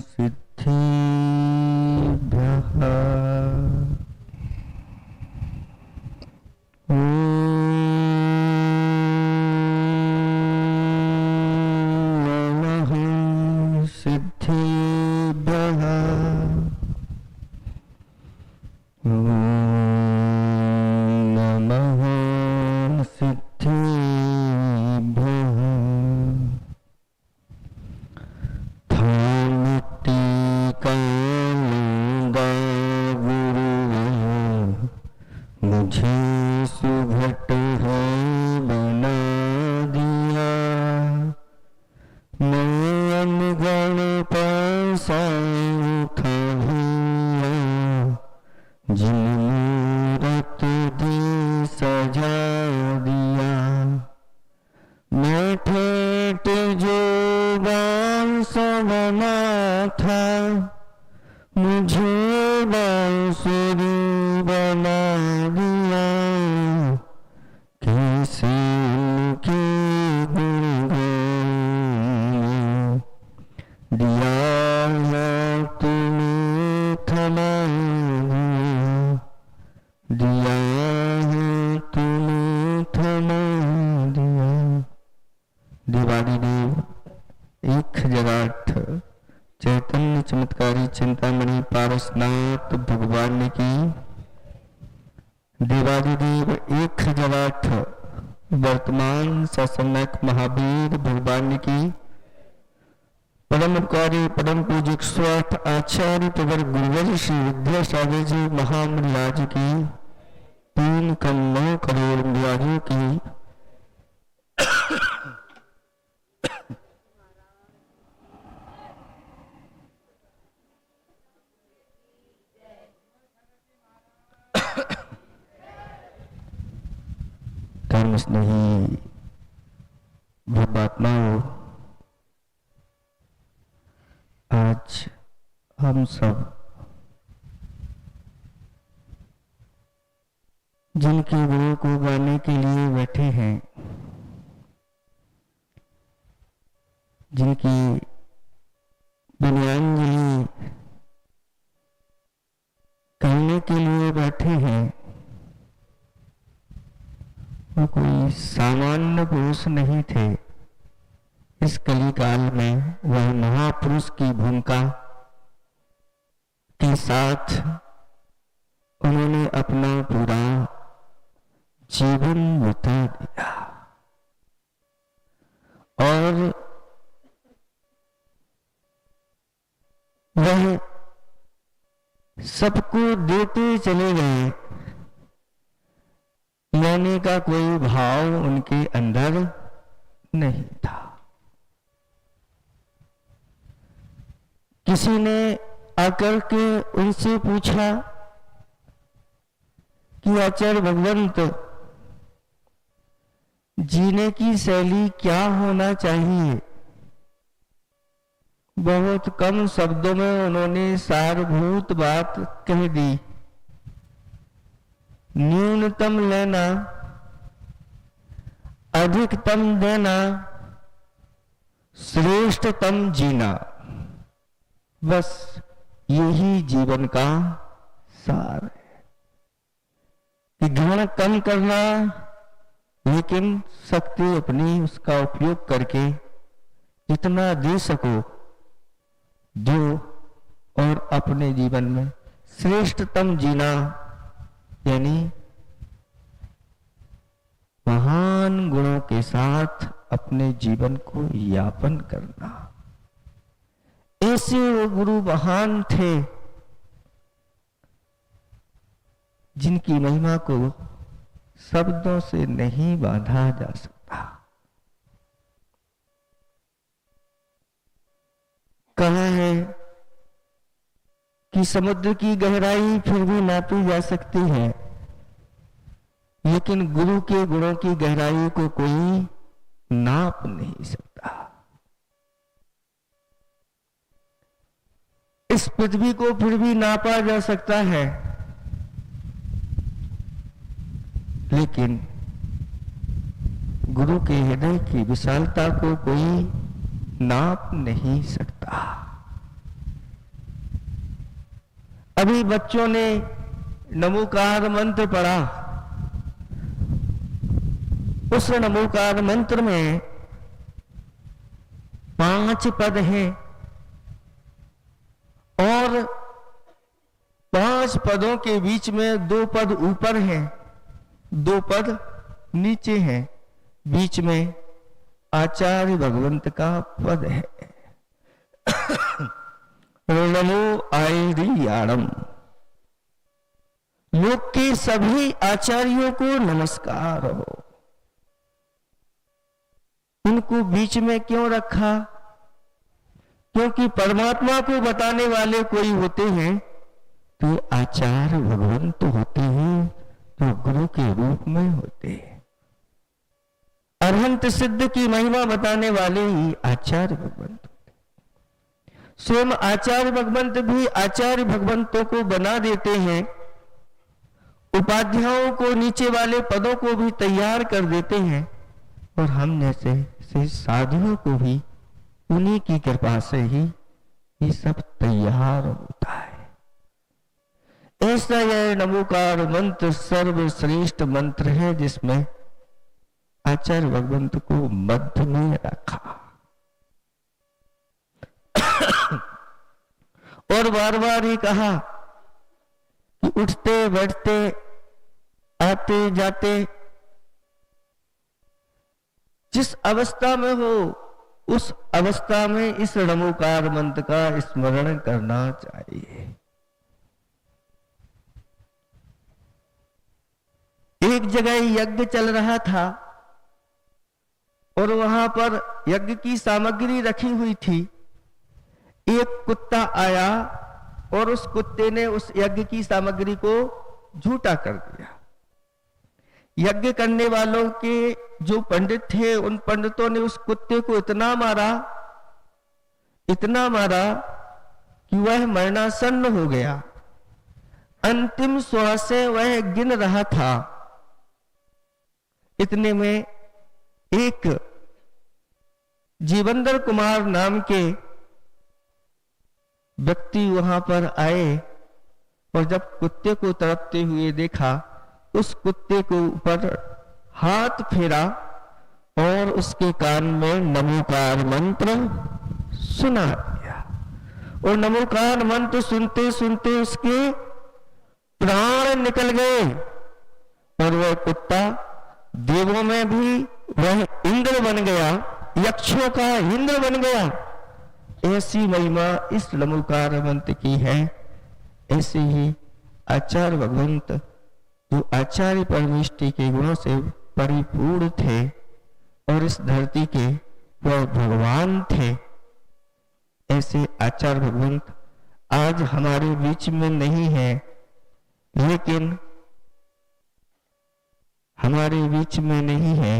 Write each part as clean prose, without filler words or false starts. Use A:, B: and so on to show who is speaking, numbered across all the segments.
A: सिद्धिभ्यः। चैतन्य चमत्कारी चिंतामणि पारसनाथ भगवान की। देवादिदेव एक जलाठ वर्तमान ससनक महावीर भगवान की। परम उपकारी परम पूज्य स्वार्थ आचार्य प्रवर गुरुवर श्री विद्यासागर जी महामंडलाज की। 3 करोड़ मुरारियों की। धर्म स्नेही भूपात्माओं, आज हम सब जिनके गुरु को गाने के लिए बैठे हैं, जिनकी विनयान्जलि कहने के लिए बैठे हैं, वो कोई सामान्य पुरुष नहीं थे। इस कलिकाल में वह महापुरुष की भूमिका के साथ उन्होंने अपना पूरा जीवन बिता दिया और वह सबको देते चले गए। लेने का कोई भाव उनके अंदर नहीं था। किसी ने आकर के उनसे पूछा कि आचार्य भगवंत, जीने की शैली क्या होना चाहिए? बहुत कम शब्दों में उन्होंने सारभूत बात कह दी। न्यूनतम लेना, अधिकतम देना, श्रेष्ठतम जीना, बस यही जीवन का सार है। कि ग्रहण कम करना, लेकिन शक्ति अपनी उसका उपयोग करके जितना दे सको दो, और अपने जीवन में श्रेष्ठतम जीना, यानी महान गुणों के साथ अपने जीवन को यापन करना। ऐसे वो गुरु महान थे जिनकी महिमा को शब्दों से नहीं बांधा जा सकता। कहा है कि समुद्र की गहराई फिर भी नापी जा सकती है, लेकिन गुरु के गुणों की गहराई को कोई नाप नहीं सकता। इस पृथ्वी को फिर भी नापा जा सकता है, लेकिन गुरु के हृदय की विशालता को कोई नाप नहीं सकता। अभी बच्चों ने नमोकार मंत्र पढ़ा। उस नमोकार मंत्र में 5 पद हैं और 5 पदों के बीच में 2 पद ऊपर हैं, 2 पद नीचे हैं, बीच में आचार्य भगवंत का पद है। नमो आयर्याणम। लोक के सभी आचार्यों को नमस्कार हो। इनको बीच में क्यों रखा? क्योंकि परमात्मा को बताने वाले कोई होते हैं तो आचार्य भगवंत होते हैं, तो गुरु के रूप में होते हैं। अरहंत सिद्ध की महिमा बताने वाले ही आचार्य भगवंत होते। स्वयं आचार्य भगवंत भी आचार्य भगवंतों को बना देते हैं, उपाध्यायों को, नीचे वाले पदों को भी तैयार कर देते हैं, और हम जैसे साधुओं को भी उन्हीं की कृपा से ही ये सब तैयार होता है। ऐसा यह नमोकार मंत्र सर्वश्रेष्ठ मंत्र है, जिसमें आचार्य भगवंत को मध्य में रखा और बार बार ही कहा कि उठते बैठते आते जाते जिस अवस्था में हो उस अवस्था में इस नमोकार मंत्र का स्मरण करना चाहिए। एक जगह यज्ञ चल रहा था और वहां पर यज्ञ की सामग्री रखी हुई थी। एक कुत्ता आया और उस कुत्ते ने उस यज्ञ की सामग्री को झूठा कर दिया। यज्ञ करने वालों के जो पंडित थे, उन पंडितों ने उस कुत्ते को इतना मारा कि वह मरणासन्न हो गया। अंतिम श्वास से वह गिन रहा था। इतने में एक जीवंदर कुमार नाम के व्यक्ति वहां पर आए और जब कुत्ते को तड़पते हुए देखा, उस कुत्ते के ऊपर हाथ फेरा और उसके कान में नमोकार मंत्र सुना दिया। और नमोकार मंत्र सुनते सुनते उसके प्राण निकल गए और वह कुत्ता देवों में भी वह इंद्र बन गया, यक्षों का इंद्र बन गया। ऐसी महिमा इस नमोकार मंत्र की है। ऐसे ही आचार्य भगवंत जो आचार्य परमेष्टि के गुणों से परिपूर्ण थे और इस धरती के वह भगवान थे, ऐसे आचार्य भगवंत आज हमारे बीच में नहीं है, लेकिन हमारे बीच में नहीं है,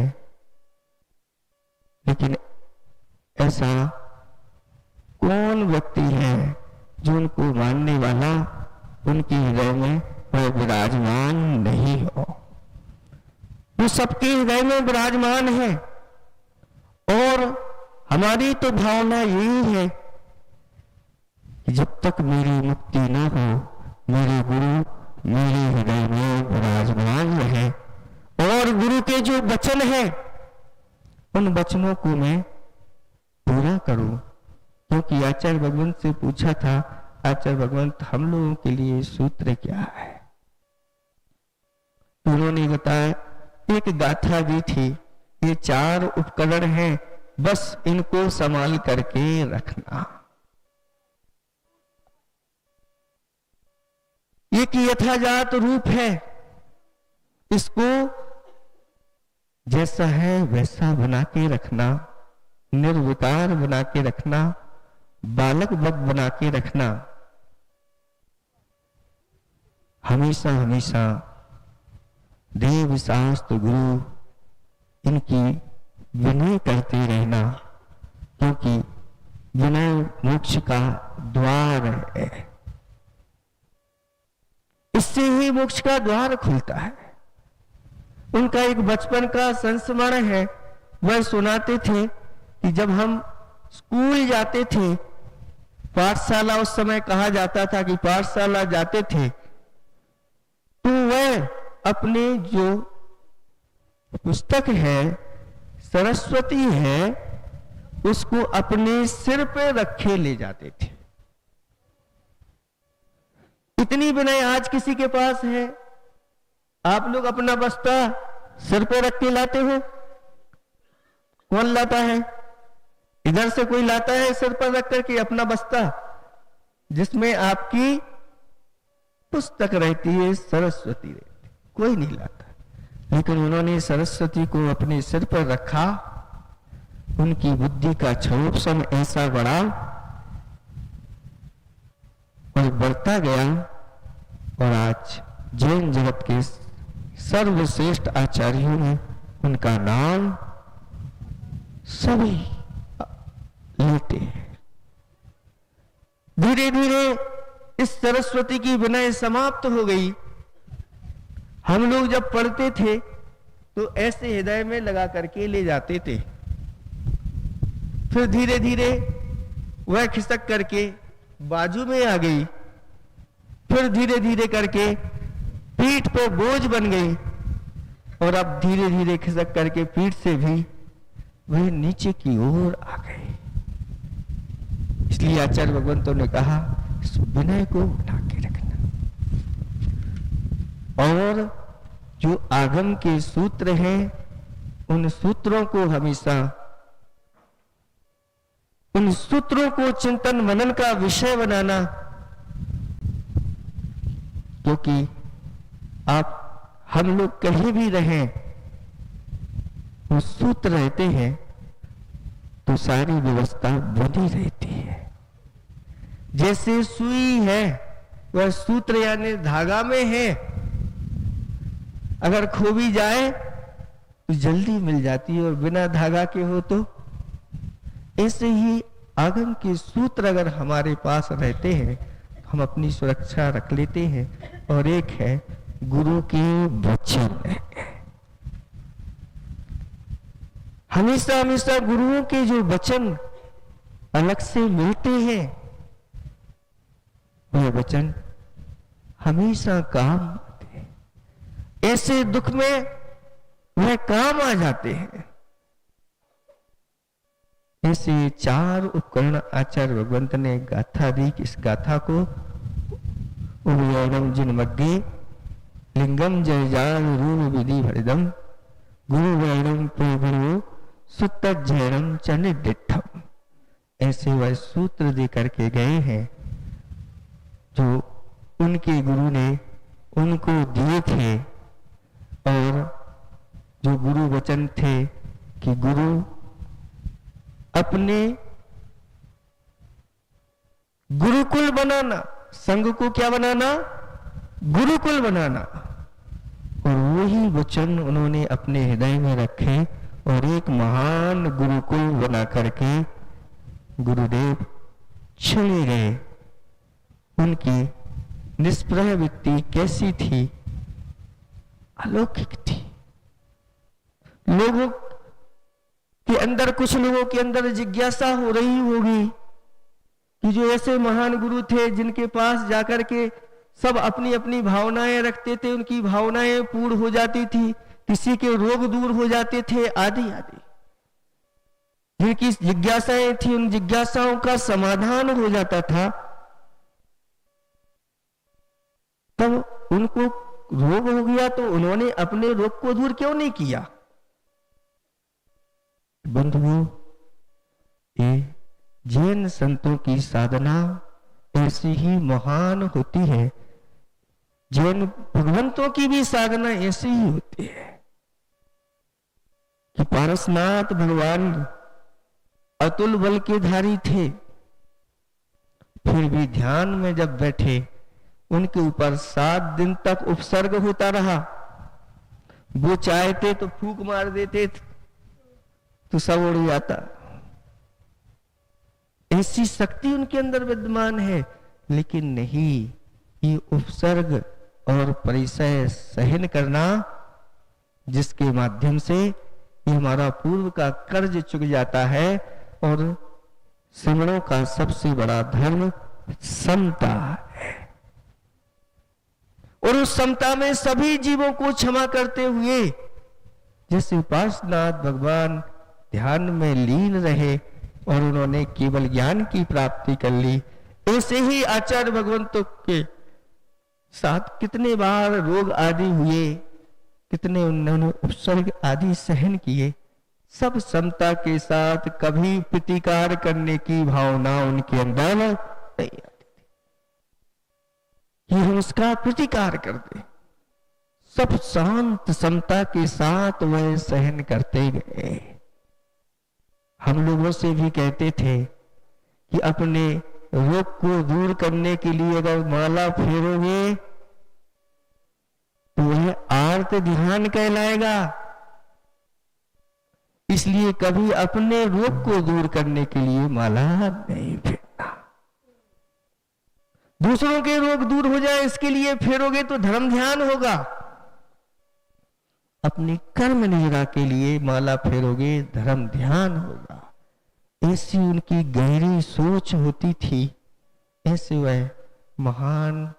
A: लेकिन ऐसा कौन व्यक्ति है जो उनको मानने वाला उनके हृदय में वह विराजमान नहीं हो। वो सबके हृदय में विराजमान है और हमारी तो भावना यही है कि जब तक मेरी मुक्ति न हो, मेरे गुरु मेरे हृदय में विराजमान रहे और गुरु के जो वचन है उन वचनों को मैं पूरा करूं। क्योंकि आचार्य भगवंत से पूछा था, आचार्य भगवंत हम लोगों के लिए सूत्र क्या है? उन्होंने बताया, एक गाथा दी थी, ये 4 उपकरण हैं, बस इनको संभाल करके रखना। एक यथाजात रूप है, इसको जैसा है वैसा बना के रखना, निर्विकार बना के रखना, बालक वध बना के रखना। हमेशा हमेशा देव शास्त्र गुरु इनकी विनय करते रहना, क्योंकि विनय मोक्ष का द्वार है। इससे ही मोक्ष का द्वार खुलता है। उनका एक बचपन का संस्मरण है, वह सुनाते थे कि जब हम स्कूल जाते थे पाठशाला उस समय कहा जाता था कि पाठशाला जाते थे तो वह अपने जो पुस्तक है, सरस्वती है, उसको अपने सिर पे रखे ले जाते थे। इतनी विनय आज किसी के पास है? आप लोग अपना बस्ता सिर पे रख के लाते हो? कौन लाता है? इधर से कोई लाता है सिर पर रख करके अपना बस्ता जिसमें आपकी पुस्तक रहती है, सरस्वती रहती, कोई नहीं लाता। लेकिन उन्होंने सरस्वती को अपने सिर पर रखा। उनकी बुद्धि का क्षोभसम ऐसा बढ़ा और बढ़ता गया और आज जैन जगत के सर्वश्रेष्ठ आचार्यों में उनका नाम सभी लेते हैं। धीरे धीरे इस सरस्वती की विनय समाप्त हो गई। हम लोग जब पढ़ते थे तो ऐसे हृदय में लगा करके ले जाते थे, फिर धीरे धीरे वह खिसक करके बाजू में आ गई, फिर धीरे धीरे करके पीठ पे बोझ बन गई और अब धीरे धीरे खिसक करके पीठ से भी वह नीचे की ओर आ गए। इसलिए आचार्य भगवंतों ने कहा इस विनय को उठा के रखना और जो आगम के सूत्र हैं उन सूत्रों को हमेशा, उन सूत्रों को चिंतन मनन का विषय बनाना। क्योंकि आप हम लोग कहीं भी रहें, वो सूत्र रहते हैं तो सारी व्यवस्था बनी रहती है। जैसे सुई है वह सूत्र यानी धागा में है, अगर खो भी जाए तो जल्दी मिल जाती है और बिना धागा के हो तो। ऐसे ही आगम के सूत्र अगर हमारे पास रहते हैं हम अपनी सुरक्षा रख लेते हैं। और एक है गुरु के वचन। हमेशा हमेशा गुरुओं के जो वचन अलग से मिलते हैं वह वचन हमेशा काम आते हैं। ऐसे दुख में वह काम आ जाते हैं। ऐसे 4 उपकरण आचार्य भगवंत ने गाथा दी। इस गाथा को उभयम जिन मग्गे लिंगम जय जान रूप विधि हरिदम गुरु वैरम गुरु सुत जैनम चनिडिठम, ऐसे वह सूत्र दे करके गए हैं जो उनके गुरु ने उनको दिए थे। और जो गुरु वचन थे कि गुरु अपने गुरुकुल बनाना, संघ को क्या बनाना? गुरुकुल बनाना। और वही वचन उन्होंने अपने हृदय में रखे और एक महान गुरुकुल बना करके गुरुदेव चले गए। उनकी निष्प्रह वृत्ति कैसी थी? अलौकिक थी। लोगों के अंदर, कुछ लोगों के अंदर जिज्ञासा हो रही होगी कि जो ऐसे महान गुरु थे जिनके पास जाकर के सब अपनी अपनी भावनाएं रखते थे, उनकी भावनाएं पूर्ण हो जाती थी, किसी के रोग दूर हो जाते थे, आदि आदि। जिनकी जिज्ञासाएं थी उन जिज्ञासाओं का समाधान हो जाता था, तब उनको रोग हो गया तो उन्होंने अपने रोग को दूर क्यों नहीं किया? बंधुओं, ये जैन संतों की साधना ऐसी ही महान होती है। जैन भगवंतों की भी साधना ऐसी ही होती है कि पारसनाथ भगवान अतुल बल के धारी थे, फिर भी ध्यान में जब बैठे उनके ऊपर 7 दिन तक उपसर्ग होता रहा। वो चाहते तो फूंक मार देते तो सब उड़ जाता। ऐसी शक्ति उनके अंदर विद्यमान है। लेकिन नहीं, ये उपसर्ग और परिचय सहन करना, जिसके माध्यम से ये हमारा पूर्व का कर्ज चुक जाता है और श्रमणों का सबसे बड़ा धर्म समता है, और उस समता में सभी जीवों को क्षमा करते हुए जैसे पार्श्वनाथ भगवान ध्यान में लीन रहे और उन्होंने केवल ज्ञान की प्राप्ति कर ली, ऐसे ही आचार्य भगवंतों के साथ कितने बार रोग आदि हुए, कितने उन्होंने उपसर्ग आदि सहन किए, सब समता के साथ, कभी प्रतिकार करने की भावना उनके अंदर नहीं आती थी कि हम उसका प्रतिकार करते। सब शांत समता के साथ वह सहन करते गए। हम लोगों से भी कहते थे कि अपने रोग को दूर करने के लिए अगर माला फेरोगे तो वह आर्त ध्यान कहलाएगा, इसलिए कभी अपने रोग को दूर करने के लिए माला नहीं फेरना। दूसरों के रोग दूर हो जाए इसके लिए फेरोगे तो धर्म ध्यान होगा, अपनी कर्म निरा के लिए माला फेरोगे धर्म ध्यान होगा। ऐसी उनकी गहरी सोच होती थी। ऐसे वह महान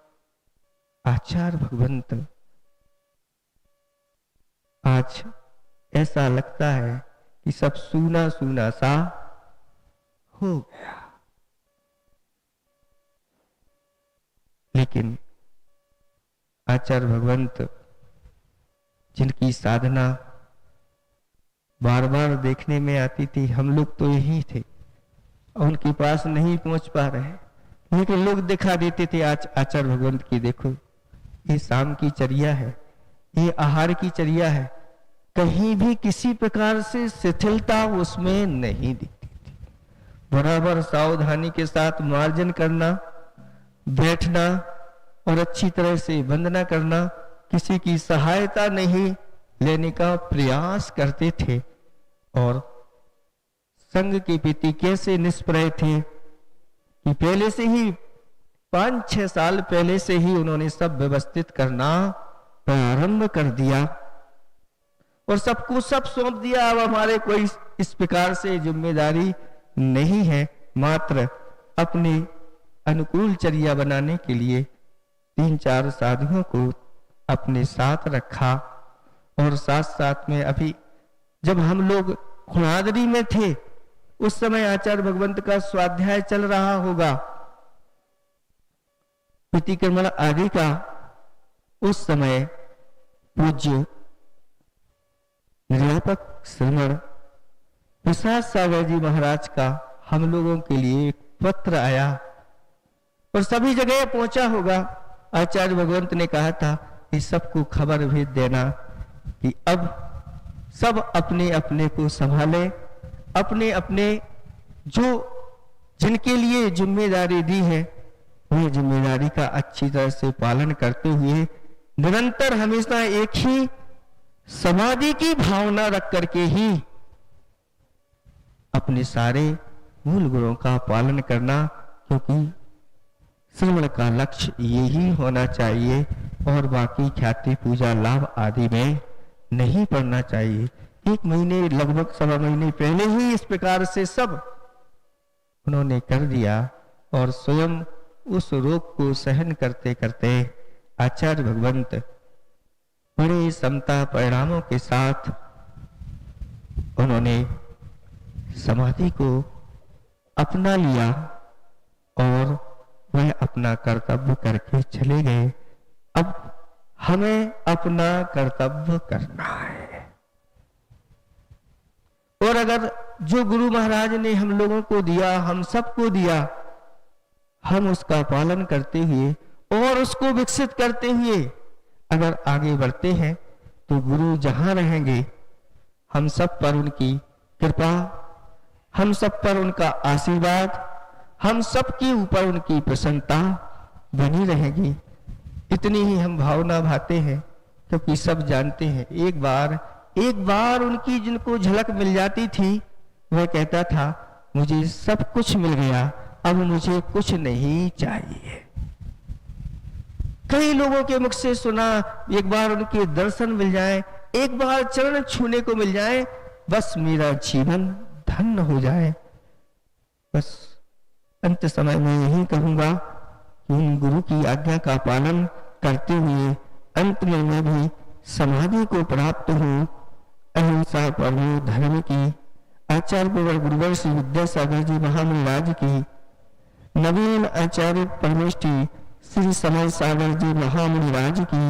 A: आचार्य भगवंत आज ऐसा लगता है कि सब सूना सूना सा हो गया, लेकिन आचार्य भगवंत जिनकी साधना बार बार देखने में आती थी, हम लोग तो यही थे और उनके पास नहीं पहुंच पा रहे, लेकिन लोग दिखा देते थे आज आचार्य भगवंत की देखो ये शाम की चर्या है, ये आहार की चर्या है, कहीं भी किसी प्रकार से शिथिलता उसमें नहीं दिखती थी। बराबर सावधानी के साथ मार्जन करना, बैठना और अच्छी तरह से वंदना करना, किसी की सहायता नहीं लेने का प्रयास करते थे। और संघ के प्रति कैसे निष्प्रय थे कि पहले से ही 5-6 साल पहले से ही उन्होंने सब व्यवस्थित करना प्रारंभ कर दिया और सबको सब सौंप दिया। अब हमारे कोई इस प्रकार से जिम्मेदारी नहीं है, मात्र अपने अनुकूल चर्या बनाने के लिए 3-4 साधुओं को अपने साथ रखा। और साथ साथ में अभी जब हम लोग खुणादरी में थे उस समय आचार्य भगवंत का स्वाध्याय चल रहा होगा, प्रतिक्रमण आदि का। उस समय पूज्य निर्यापक श्रमण प्रसाद सागर जी महाराज का हम लोगों के लिए एक पत्र आया और सभी जगह पहुंचा होगा। आचार्य भगवंत ने कहा था कि सबको खबर भेज देना कि अब सब अपने अपने को संभाले, अपने अपने जो जिनके लिए जिम्मेदारी दी है वह जिम्मेदारी का अच्छी तरह से पालन करते हुए निरंतर हमेशा एक ही समाधि की भावना रख करके ही अपने सारे मूल गुणों का पालन करना, क्योंकि श्रवण का लक्ष्य यही होना चाहिए और बाकी ख्याति पूजा लाभ आदि में नहीं पड़ना चाहिए। 1 महीने लगभग 1.25 महीने पहले ही इस प्रकार से सब उन्होंने कर दिया और स्वयं उस रोग को सहन करते करते आचार्य भगवंत बड़े समता परिणामों के साथ उन्होंने समाधि को अपना लिया और वह अपना कर्तव्य करके चले गए। अब हमें अपना कर्तव्य करना है और अगर जो गुरु महाराज ने हम लोगों को दिया, हम सबको दिया, हम उसका पालन करते हुए और उसको विकसित करते हुए अगर आगे बढ़ते हैं तो गुरु जहां रहेंगे हम सब पर उनकी कृपा, हम सब पर उनका आशीर्वाद, हम सब के ऊपर उनकी प्रसन्नता बनी रहेगी। इतनी ही हम भावना भाते हैं, क्योंकि सब जानते हैं एक बार उनकी जिनको झलक मिल जाती थी वह कहता था मुझे सब कुछ मिल गया, अब मुझे कुछ नहीं चाहिए। कई लोगों के मुख से सुना एक बार उनके दर्शन मिल जाए, एक बार चरण छूने को मिल जाए, बस मेरा जीवन धन्य हो जाए। बस अंत समय में यही कहूँगा कि इन गुरु की आज्ञा का पालन करते हुए अंत में मैं भी समाधि को प्राप्त हूँ। अहिंसा परमो धर्म की आचार्य प्रवर गुरुवर श्री विद्यासागर जी महामंडल की, नवीन आचार्य परमेष्ठी श्री समय सागर जी महामंडल की।